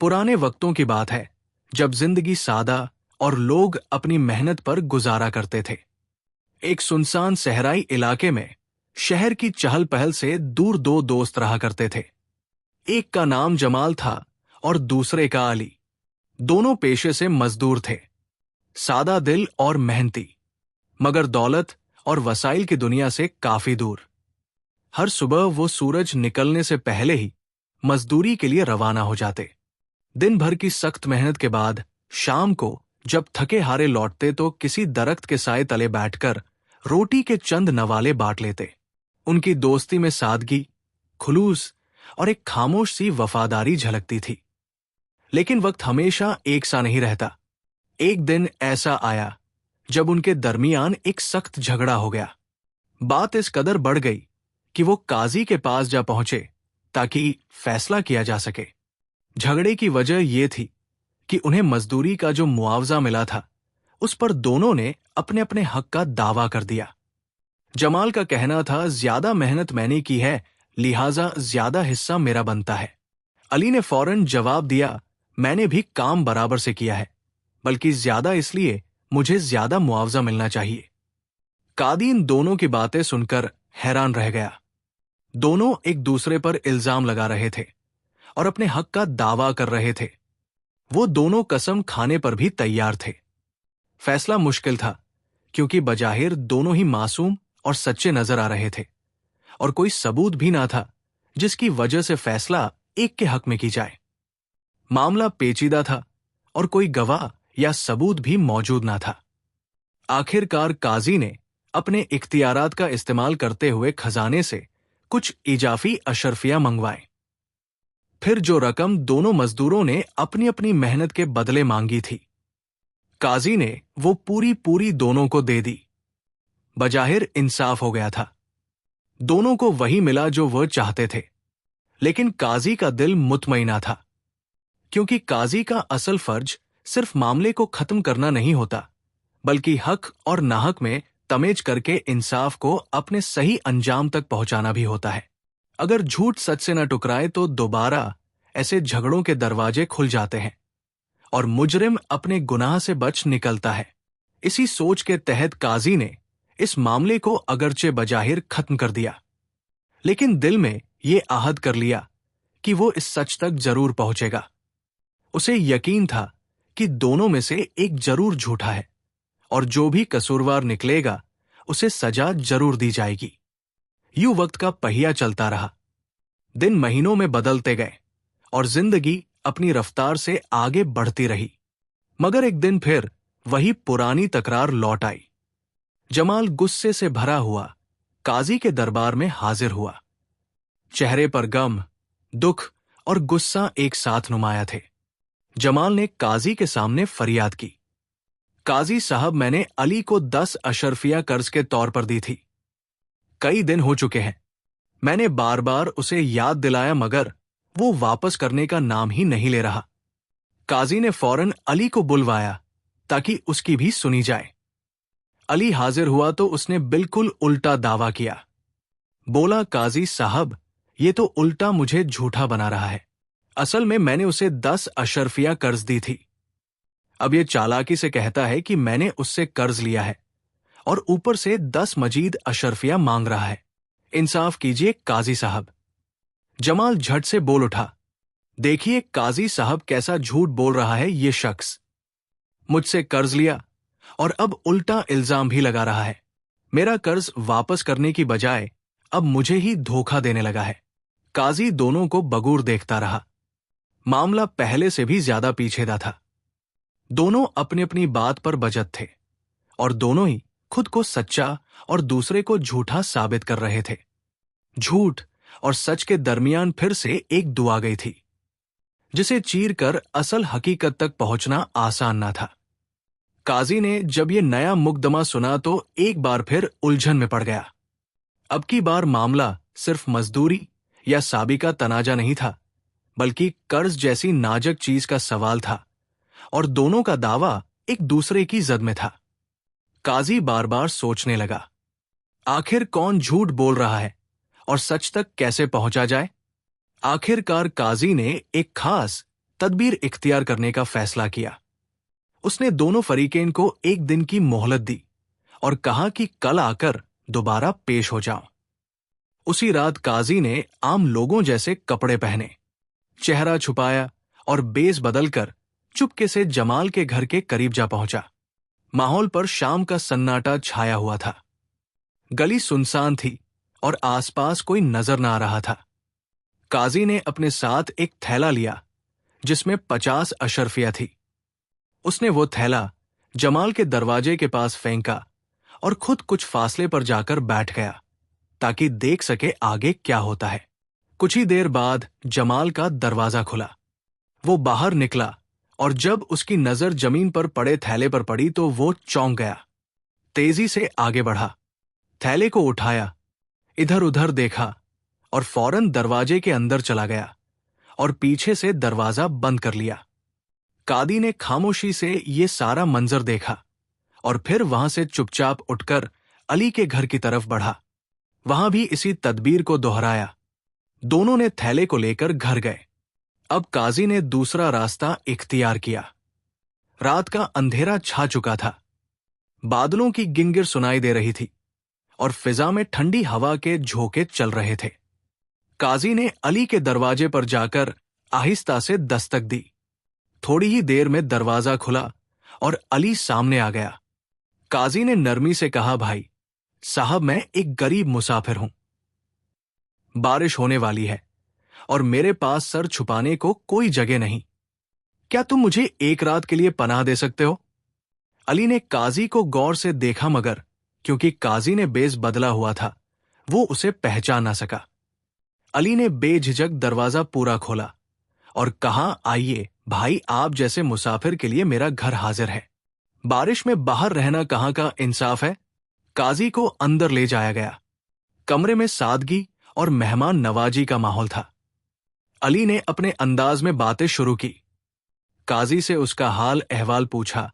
पुराने वक्तों की बात है, जब जिंदगी सादा और लोग अपनी मेहनत पर गुजारा करते थे। एक सुनसान सहराई इलाके में शहर की चहल पहल से दूर दो दोस्त रहा करते थे। एक का नाम जमाल था और दूसरे का अली। दोनों पेशे से मजदूर थे, सादा दिल और मेहनती, मगर दौलत और वसाइल की दुनिया से काफी दूर। हर सुबह वो सूरज निकलने से पहले ही मजदूरी के लिए रवाना हो जाते। दिन भर की सख्त मेहनत के बाद शाम को जब थके हारे लौटते तो किसी दरख्त के साए तले बैठकर रोटी के चंद नवाले बांट लेते। उनकी दोस्ती में सादगी, खुलूस और एक खामोश सी वफादारी झलकती थी। लेकिन वक्त हमेशा एक सा नहीं रहता। एक दिन ऐसा आया जब उनके दरमियान एक सख्त झगड़ा हो गया। बात इस कदर बढ़ गई कि वो काजी के पास जा पहुंचे ताकि फैसला किया जा सके। झगड़े की वजह यह थी कि उन्हें मजदूरी का जो मुआवजा मिला था, उस पर दोनों ने अपने अपने हक का दावा कर दिया। जमाल का कहना था, ज्यादा मेहनत मैंने की है, लिहाजा ज्यादा हिस्सा मेरा बनता है। अली ने फौरन जवाब दिया, मैंने भी काम बराबर से किया है, बल्कि ज्यादा इसलिए मुझे ज्यादा मुआवजा मिलना चाहिए। कादी इन दोनों की बातें सुनकर हैरान रह गया। दोनों एक दूसरे पर इल्जाम लगा रहे थे और अपने हक का दावा कर रहे थे। वो दोनों कसम खाने पर भी तैयार थे। फैसला मुश्किल था, क्योंकि बजाहिर दोनों ही मासूम और सच्चे नजर आ रहे थे और कोई सबूत भी ना था जिसकी वजह से फैसला एक के हक में की जाए। मामला पेचीदा था और कोई गवाह या सबूत भी मौजूद ना था। आखिरकार काजी ने अपने इख्तियारात का इस्तेमाल करते हुए खजाने से कुछ इजाफी अशरफियां मंगवाए। फिर जो रकम दोनों मजदूरों ने अपनी अपनी मेहनत के बदले मांगी थी, काजी ने वो पूरी दोनों को दे दी। बजाहिर इंसाफ हो गया था। दोनों को वही मिला जो वह चाहते थे। लेकिन काजी का दिल मुतमईना था, क्योंकि काजी का असल फर्ज सिर्फ मामले को खत्म करना नहीं होता, बल्कि हक और नाहक में तमेज करके इंसाफ को अपने सही अंजाम तक पहुंचाना भी होता है। अगर झूठ सच से न टकराए तो दोबारा ऐसे झगड़ों के दरवाजे खुल जाते हैं और मुजरिम अपने गुनाह से बच निकलता है। इसी सोच के तहत काजी ने इस मामले को अगरचे बजाहिर खत्म कर दिया, लेकिन दिल में ये आहद कर लिया कि वो इस सच तक जरूर पहुंचेगा। उसे यकीन था कि दोनों में से एक जरूर झूठा है और जो भी कसूरवार निकलेगा उसे सजा जरूर दी जाएगी। यूं वक्त का पहिया चलता रहा। दिन महीनों में बदलते गए और जिंदगी अपनी रफ्तार से आगे बढ़ती रही। मगर एक दिन फिर वही पुरानी तकरार लौट आई। जमाल गुस्से से भरा हुआ काजी के दरबार में हाजिर हुआ। चेहरे पर गम, दुख और गुस्सा एक साथ नुमाया थे। जमाल ने काजी के सामने फरियाद की, काजी साहब, मैंने अली को 10 अशरफिया कर्ज के तौर पर दी थी। कई दिन हो चुके हैं। मैंने बार बार उसे याद दिलाया, मगर वो वापस करने का नाम ही नहीं ले रहा। काजी ने फौरन अली को बुलवाया ताकि उसकी भी सुनी जाए। अली हाजिर हुआ तो उसने बिल्कुल उल्टा दावा किया। बोला, काजी साहब, ये तो उल्टा मुझे झूठा बना रहा है। असल में मैंने उसे 10 अशरफिया कर्ज दी थी। अब ये चालाकी से कहता है कि मैंने उससे कर्ज लिया है और ऊपर से 10 मजीद अशरफिया मांग रहा है। इंसाफ कीजिए काजी साहब। जमाल झट से बोल उठा, देखिए काजी साहब, कैसा झूठ बोल रहा है ये शख्स। मुझसे कर्ज लिया और अब उल्टा इल्जाम भी लगा रहा है। मेरा कर्ज वापस करने की बजाय अब मुझे ही धोखा देने लगा है। काजी दोनों को बगूर देखता रहा। मामला पहले से भी ज्यादा पीछेदा था। दोनों अपनी अपनी बात पर बजत थे और दोनों ही खुद को सच्चा और दूसरे को झूठा साबित कर रहे थे। झूठ और सच के दरमियान फिर से एक दुआ गई थी, जिसे चीर कर असल हकीकत तक पहुंचना आसान ना था। काजी ने जब ये नया मुकदमा सुना तो एक बार फिर उलझन में पड़ गया। अब की बार मामला सिर्फ मजदूरी या साबिका तनाजा नहीं था, बल्कि कर्ज जैसी नाजुक चीज का सवाल था और दोनों का दावा एक दूसरे की जद में था। काजी बार बार सोचने लगा, आखिर कौन झूठ बोल रहा है और सच तक कैसे पहुंचा जाए। आखिरकार काजी ने एक खास तदबीर इख्तियार करने का फैसला किया। उसने दोनों फरीकेन को एक दिन की मोहलत दी और कहा कि कल आकर दोबारा पेश हो जाओ। उसी रात काजी ने आम लोगों जैसे कपड़े पहने, चेहरा छुपाया और बेस बदलकर चुपके से जमाल के घर के करीब जा पहुंचा। माहौल पर शाम का सन्नाटा छाया हुआ था। गली सुनसान थी और आसपास कोई नजर न आ रहा था। काजी ने अपने साथ एक थैला लिया जिसमें 50 अशरफिया थी। उसने वो थैला जमाल के दरवाजे के पास फेंका और खुद कुछ फासले पर जाकर बैठ गया ताकि देख सके आगे क्या होता है। कुछ ही देर बाद जमाल का दरवाजा खुला। वो बाहर निकला और जब उसकी नजर जमीन पर पड़े थैले पर पड़ी तो वो चौंक गया। तेजी से आगे बढ़ा, थैले को उठाया, इधर उधर देखा और फौरन दरवाजे के अंदर चला गया और पीछे से दरवाजा बंद कर लिया। कादी ने खामोशी से ये सारा मंजर देखा और फिर वहां से चुपचाप उठकर अली के घर की तरफ बढ़ा। वहां भी इसी तदबीर को दोहराया। दोनों ने थैले को लेकर घर गए। अब काजी ने दूसरा रास्ता इख्तियार किया। रात का अंधेरा छा चुका था। बादलों की गिंगिर सुनाई दे रही थी और फिजा में ठंडी हवा के झोंके चल रहे थे। काजी ने अली के दरवाजे पर जाकर आहिस्ता से दस्तक दी। थोड़ी ही देर में दरवाजा खुला और अली सामने आ गया। काजी ने नरमी से कहा, भाई साहब, मैं एक गरीब मुसाफिर हूं। बारिश होने वाली है और मेरे पास सर छुपाने को कोई जगह नहीं। क्या तुम मुझे एक रात के लिए पनाह दे सकते हो? अली ने काजी को गौर से देखा, मगर क्योंकि काजी ने बेस बदला हुआ था वो उसे पहचान ना सका। अली ने बेझिझक दरवाजा पूरा खोला और कहा, आइए भाई, आप जैसे मुसाफिर के लिए मेरा घर हाजिर है। बारिश में बाहर रहना कहाँ का इंसाफ है। काजी को अंदर ले जाया गया। कमरे में सादगी और मेहमान नवाजी का माहौल था। अली ने अपने अंदाज में बातें शुरू की। काजी से उसका हाल अहवाल पूछा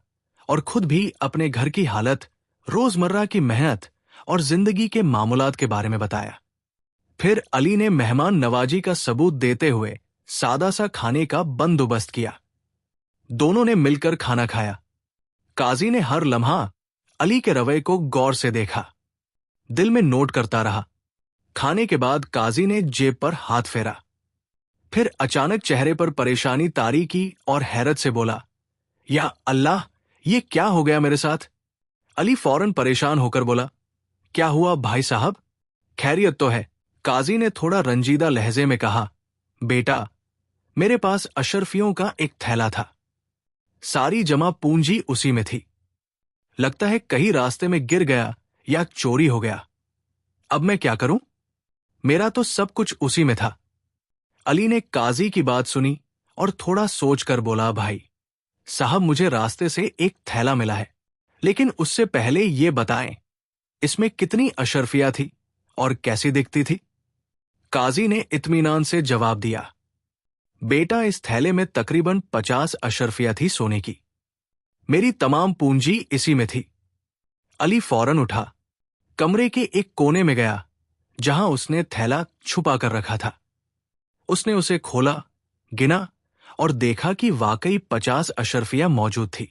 और खुद भी अपने घर की हालत, रोजमर्रा की मेहनत और जिंदगी के मामूलात के बारे में बताया। फिर अली ने मेहमान नवाजी का सबूत देते हुए सादा सा खाने का बंदोबस्त किया। दोनों ने मिलकर खाना खाया। काजी ने हर लम्हा अली के रवैये को गौर से देखा, दिल में नोट करता रहा। खाने के बाद काजी ने जेब पर हाथ फेरा, फिर अचानक चेहरे पर परेशानी तारी की और हैरत से बोला, या अल्लाह, ये क्या हो गया मेरे साथ? अली फौरन परेशान होकर बोला, क्या हुआ भाई साहब, खैरियत तो है? काजी ने थोड़ा रंजीदा लहजे में कहा, बेटा, मेरे पास अशरफियों का एक थैला था। सारी जमा पूंजी उसी में थी। लगता है कहीं रास्ते में गिर गया या चोरी हो गया। अब मैं क्या करूं? मेरा तो सब कुछ उसी में था। अली ने काजी की बात सुनी और थोड़ा सोचकर बोला, भाई साहब, मुझे रास्ते से एक थैला मिला है, लेकिन उससे पहले ये बताएं, इसमें कितनी अशरफिया थी और कैसी दिखती थी? काजी ने इत्मीनान से जवाब दिया, बेटा, इस थैले में तकरीबन 50 अशरफिया थी सोने की। मेरी तमाम पूंजी इसी में थी। अली फौरन उठा, कमरे के एक कोने में गया जहां उसने थैला छुपा कर रखा था। उसने उसे खोला, गिना और देखा कि वाकई 50 अशरफिया मौजूद थी।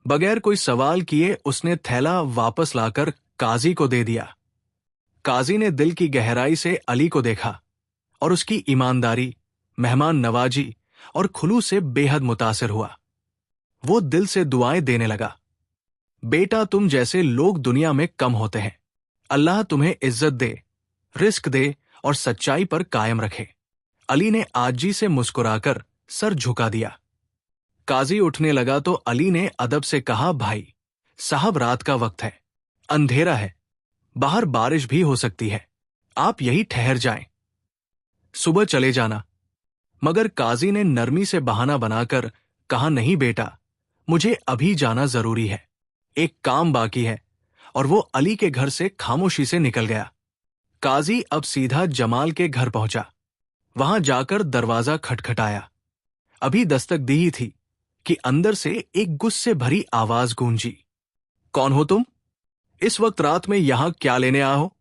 बगैर कोई सवाल किए उसने थैला वापस लाकर काजी को दे दिया। काजी ने दिल की गहराई से अली को देखा और उसकी ईमानदारी, मेहमान नवाजी और खुलूस से बेहद मुतासिर हुआ। वो दिल से दुआएं देने लगा, बेटा, तुम जैसे लोग दुनिया में कम होते हैं। अल्लाह तुम्हें इज्जत दे, रिस्क दे और सच्चाई पर कायम रखे। अली ने आजी से मुस्कुराकर सर झुका दिया। काजी उठने लगा तो अली ने अदब से कहा, भाई साहब, रात का वक्त है, अंधेरा है, बाहर बारिश भी हो सकती है, आप यही ठहर जाएं, सुबह चले जाना। मगर काजी ने नरमी से बहाना बनाकर कहा, नहीं बेटा, मुझे अभी जाना जरूरी है, एक काम बाकी है। और वो अली के घर से खामोशी से निकल गया। काजी अब सीधा जमाल के घर पहुंचा। वहां जाकर दरवाजा खटखटाया। अभी दस्तक दी ही थी कि अंदर से एक गुस्से भरी आवाज गूंजी, कौन हो तुम? इस वक्त रात में यहां क्या लेने आए हो?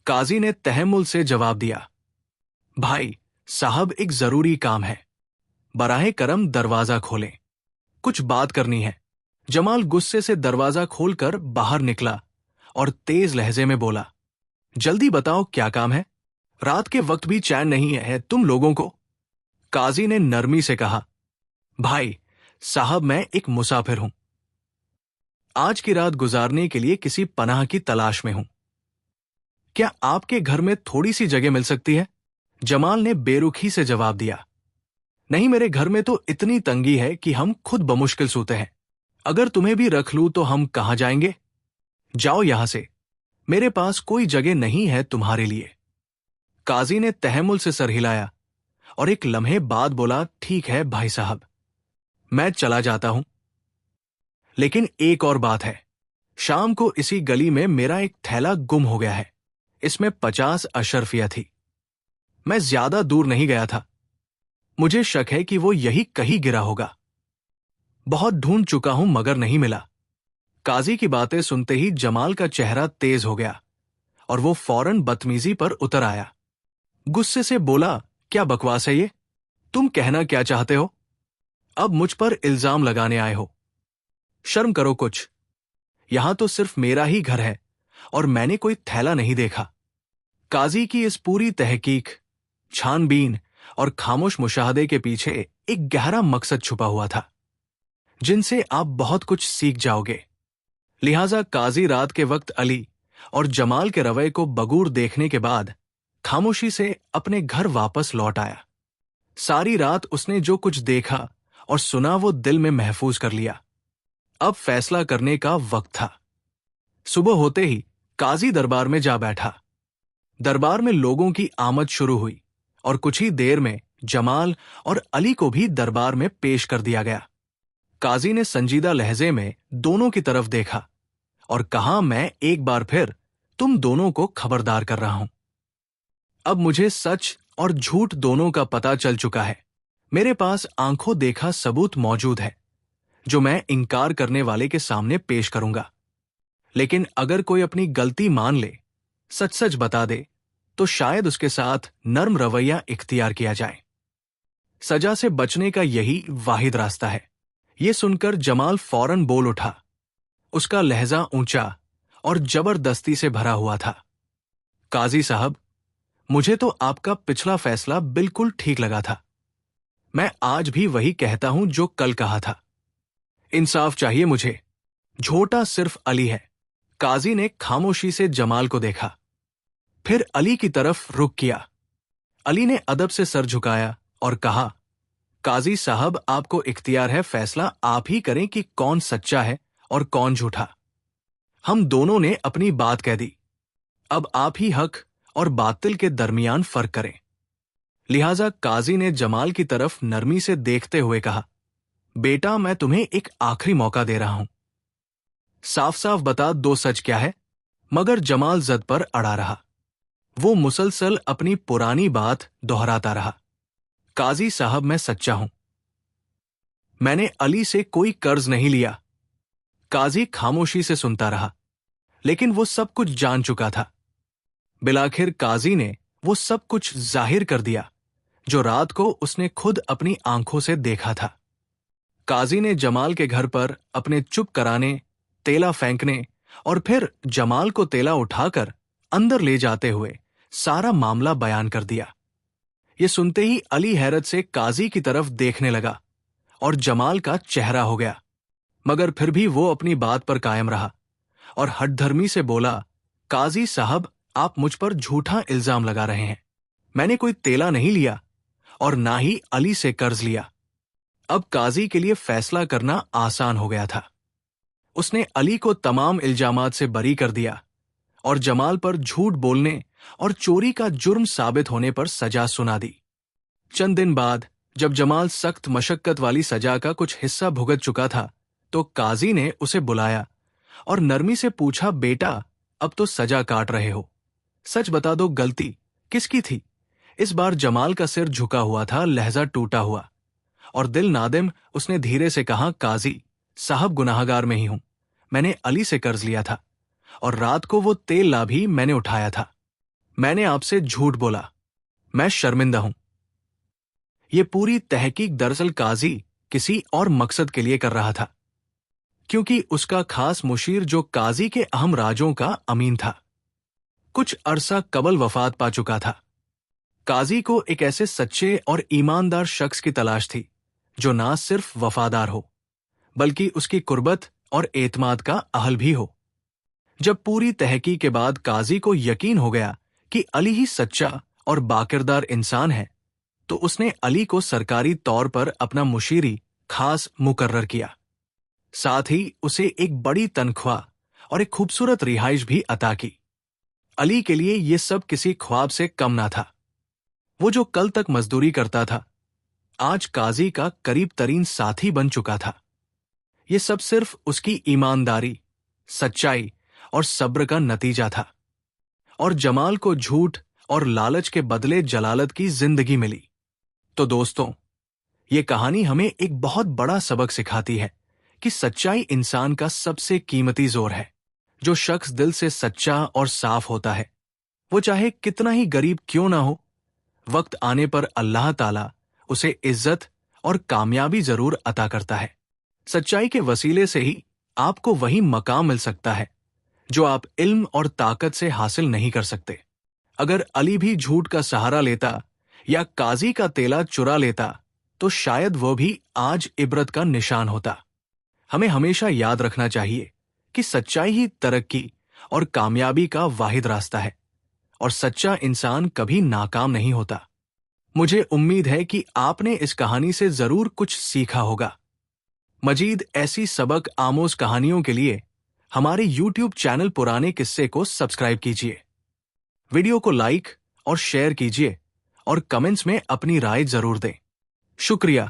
काजी ने तहम्मुल से जवाब दिया, भाई साहब, एक जरूरी काम है। बराहे करम दरवाजा खोलें, कुछ बात करनी है। जमाल गुस्से से दरवाजा खोलकर बाहर निकला और तेज लहजे में बोला, जल्दी बताओ क्या काम है? रात के वक्त भी चैन नहीं है तुम लोगों को। काजी ने नरमी से कहा, भाई साहब मैं एक मुसाफिर हूं, आज की रात गुजारने के लिए किसी पनाह की तलाश में हूं। क्या आपके घर में थोड़ी सी जगह मिल सकती है? जमाल ने बेरुखी से जवाब दिया, नहीं, मेरे घर में तो इतनी तंगी है कि हम खुद बमुश्किल सोते हैं। अगर तुम्हें भी रख लूं तो हम कहां जाएंगे? जाओ यहां से, मेरे पास कोई जगह नहीं है तुम्हारे लिए। काजी ने तहमुल से सर हिलाया और एक लम्हे बाद बोला, ठीक है भाई साहब, मैं चला जाता हूं। लेकिन एक और बात है, शाम को इसी गली में मेरा एक थैला गुम हो गया है। इसमें 50 अशरफिया थी। मैं ज्यादा दूर नहीं गया था। मुझे शक है कि वो यही कहीं गिरा होगा। बहुत ढूंढ चुका हूं मगर नहीं मिला। काजी की बातें सुनते ही जमाल का चेहरा तेज हो गया और वो फौरन बदतमीजी पर उतर आया। गुस्से से बोला, क्या बकवास है ये? तुम कहना क्या चाहते हो? अब मुझ पर इल्जाम लगाने आए हो? शर्म करो कुछ। यहां तो सिर्फ मेरा ही घर है और मैंने कोई थैला नहीं देखा। काजी की इस पूरी तहकीक, छानबीन और खामोश मुशाहदे के पीछे एक गहरा मकसद छुपा हुआ था, जिनसे आप बहुत कुछ सीख जाओगे। लिहाजा काजी रात के वक्त अली और जमाल के रवैये को बगूर देखने के बाद खामोशी से अपने घर वापस लौट आया। सारी रात उसने जो कुछ देखा और सुना वो दिल में महफूज कर लिया। अब फैसला करने का वक्त था। सुबह होते ही काजी दरबार में जा बैठा। दरबार में लोगों की आमद शुरू हुई और कुछ ही देर में जमाल और अली को भी दरबार में पेश कर दिया गया। काजी ने संजीदा लहजे में दोनों की तरफ देखा और कहा, मैं एक बार फिर तुम दोनों को खबरदार कर रहा हूं। अब मुझे सच और झूठ दोनों का पता चल चुका है। मेरे पास आंखों देखा सबूत मौजूद है जो मैं इनकार करने वाले के सामने पेश करूंगा। लेकिन अगर कोई अपनी गलती मान ले, सच सच बता दे, तो शायद उसके साथ नर्म रवैया इख्तियार किया जाए। सजा से बचने का यही वाहिद रास्ता है। यह सुनकर जमाल फौरन बोल उठा। उसका लहजा ऊंचा और जबरदस्ती से भरा हुआ था। काजी साहब, मुझे तो आपका पिछला फैसला बिल्कुल ठीक लगा था। मैं आज भी वही कहता हूं जो कल कहा था। इंसाफ चाहिए मुझे। झोटा सिर्फ अली है। काजी ने खामोशी से जमाल को देखा, फिर अली की तरफ रुख किया। अली ने अदब से सर झुकाया और कहा, काजी साहब, आपको इख्तियार है, फैसला आप ही करें कि कौन सच्चा है और कौन झूठा। हम दोनों ने अपनी बात कह दी। अब आप ही हक और बातिल के दरमियान फर्क करें। लिहाजा काजी ने जमाल की तरफ नरमी से देखते हुए कहा, बेटा, मैं तुम्हें एक आखिरी मौका दे रहा हूं। साफ साफ बता दो, सच क्या है? मगर जमाल जद पर अड़ा रहा। वो मुसलसल अपनी पुरानी बात दोहराता रहा। काजी साहब, मैं सच्चा हूं। मैंने अली से कोई कर्ज नहीं लिया। काजी खामोशी से सुनता रहा, लेकिन वो सब कुछ जान चुका था। बिलाखिर काजी ने वो सब कुछ जाहिर कर दिया जो रात को उसने खुद अपनी आंखों से देखा था। काजी ने जमाल के घर पर अपने चुप कराने, तेला फेंकने और फिर जमाल को तेला उठाकर अंदर ले जाते हुए सारा मामला बयान कर दिया। ये सुनते ही अली हैरत से काजी की तरफ देखने लगा और जमाल का चेहरा हो गया, मगर फिर भी वो अपनी बात पर कायम रहा और हठधर्मी से बोला, काजी साहब, आप मुझ पर झूठा इल्जाम लगा रहे हैं। मैंने कोई तेला नहीं लिया और ना ही अली से कर्ज लिया। अब काजी के लिए फैसला करना आसान हो गया था। उसने अली को तमाम इल्जामात से बरी कर दिया और जमाल पर झूठ बोलने और चोरी का जुर्म साबित होने पर सजा सुना दी। चंद दिन बाद जब जमाल सख्त मशक्कत वाली सजा का कुछ हिस्सा भुगत चुका था, तो काजी ने उसे बुलाया और नरमी से पूछा, बेटा, अब तो सजा काट रहे हो, सच बता दो, गलती किसकी थी? इस बार जमाल का सिर झुका हुआ था, लहजा टूटा हुआ, और दिल नादिम उसने धीरे से कहा, काजी साहब, गुनाहगार में ही हूं। मैंने अली से कर्ज लिया था और रात को वो तेल ला भी मैंने उठाया था। मैंने आपसे झूठ बोला। मैं शर्मिंदा हूं। ये पूरी तहकीक दरअसल काजी किसी और मकसद के लिए कर रहा था, क्योंकि उसका खास मुशीर जो काजी के अहम राजों का अमीन था, कुछ अरसा कबल वफात पा चुका था। काजी को एक ऐसे सच्चे और ईमानदार शख्स की तलाश थी जो ना सिर्फ वफादार हो बल्कि उसकी कुर्बत और एतमाद का अहल भी हो। जब पूरी तहकीक के बाद काजी को यकीन हो गया कि अली ही सच्चा और बाकिरदार इंसान है, तो उसने अली को सरकारी तौर पर अपना मुशीरी खास मुकर्रर किया। साथ ही उसे एक बड़ी तनख्वाह और एक खूबसूरत रिहाइश भी अता की। अली के लिए यह सब किसी ख्वाब से कम ना था। वो जो कल तक मजदूरी करता था, आज काजी का करीब तरीन साथी बन चुका था। ये सब सिर्फ उसकी ईमानदारी, सच्चाई और सब्र का नतीजा था। और जमाल को झूठ और लालच के बदले जलालत की जिंदगी मिली। तो दोस्तों, ये कहानी हमें एक बहुत बड़ा सबक सिखाती है कि सच्चाई इंसान का सबसे कीमती जोर है। जो शख्स दिल से सच्चा और साफ होता है, वो चाहे कितना ही गरीब क्यों ना हो, वक्त आने पर अल्लाह ताला उसे इज्जत और कामयाबी जरूर अता करता है। सच्चाई के वसीले से ही आपको वही मकाम मिल सकता है जो आप इल्म और ताकत से हासिल नहीं कर सकते। अगर अली भी झूठ का सहारा लेता या काजी का तेला चुरा लेता, तो शायद वो भी आज इबरत का निशान होता। हमें हमेशा याद रखना चाहिए कि सच्चाई ही तरक्की और कामयाबी का वाहिद रास्ता है, और सच्चा इंसान कभी नाकाम नहीं होता। मुझे उम्मीद है कि आपने इस कहानी से जरूर कुछ सीखा होगा। मजीद ऐसी सबक आमोज कहानियों के लिए हमारे YouTube चैनल पुराने किस्से को सब्सक्राइब कीजिए। वीडियो को लाइक और शेयर कीजिए और कमेंट्स में अपनी राय जरूर दें। शुक्रिया।